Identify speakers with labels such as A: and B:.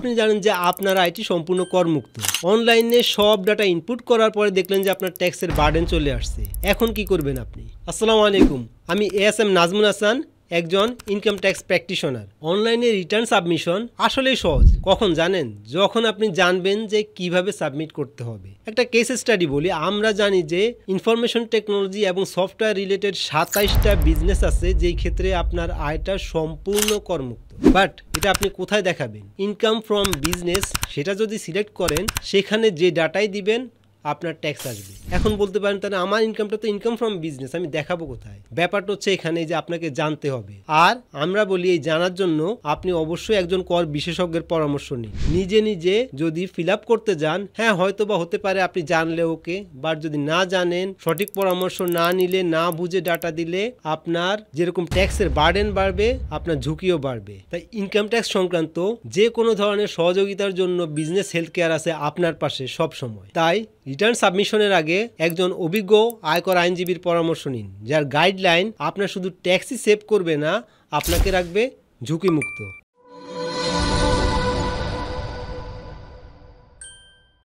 A: আপনি জানেন যে আপনার আইটি সম্পূর্ণ করমুক্ত। অনলাইনে সব ডাটা ইনপুট করার পরে দেখলেন যে আপনার ট্যাক্সের বার্ডেন চলে আসছে। এখন কি করবেন আপনি? আসসালামু আলাইকুম, আমি ASM নাজমুল হাসান, একজন ইনকাম ট্যাক্স প্র্যাকটিশনার। অনলাইনে রিটার্ন সাবমিশন আসলেই সহজ। কখন জানেন? যখন আপনি জানবেন যে কিভাবে সাবমিট করতে হবে। একটা কেস স্টাডি বলি। আমরা জানি যে ইনফরমেশন টেকনোলজি এবং সফটওয়্যার রিলেটেড 27টা বিজনেস আছে যেই ক্ষেত্রে আপনার আয়টা সম্পূর্ণ করমুক্ত। বাট এটা আপনি কোথায় দেখাবেন? ইনকাম ফ্রম বিজনেস সেটা যদি সিলেক্ট করেন, সেখানে যে ডাটাই দিবেন আপনার ট্যাক্স আসবে। এখন বলতে পারেন তাহলে আমার ইনকামটা তো ইনকাম ফ্রম বিজনেস, আমি দেখাবো কোথায়? ব্যাপারটা হচ্ছে এখানে যে আপনাকে জানতে হবে। আর আমরা বলি এই জানার জন্য আপনি অবশ্যই একজন কর বিশেষজ্ঞের পরামর্শ নিন। নিজে নিজে যদি ফিল আপ করতে যান, হ্যাঁ হয়তো বা হতে পারে আপনি জানলে ওকে, বাট যদি না জানেন, সঠিক পরামর্শ না নিলে, না বুঝে ডাটা দিলে আপনার যেরকম ট্যাক্সের বার্ডেন বাড়বে, আপনার ঝুঁকিও বাড়বে। তাই ইনকাম ট্যাক্স সংক্রান্ত যে কোনো ধরনের সহযোগিতার জন্য বিজনেস হেলথ কেয়ার আছে আপনার পাশে সব সময়। তাই রিটার্ন সাবমিশনের আগে একজন অভিজ্ঞ আয়কর আইনজীবীর পরামর্শ নিন, যার গাইডলাইন আপনার শুধু ট্যাক্সই সেভ করবে না, আপনাকে রাখবে ঝুঁকিমুক্ত।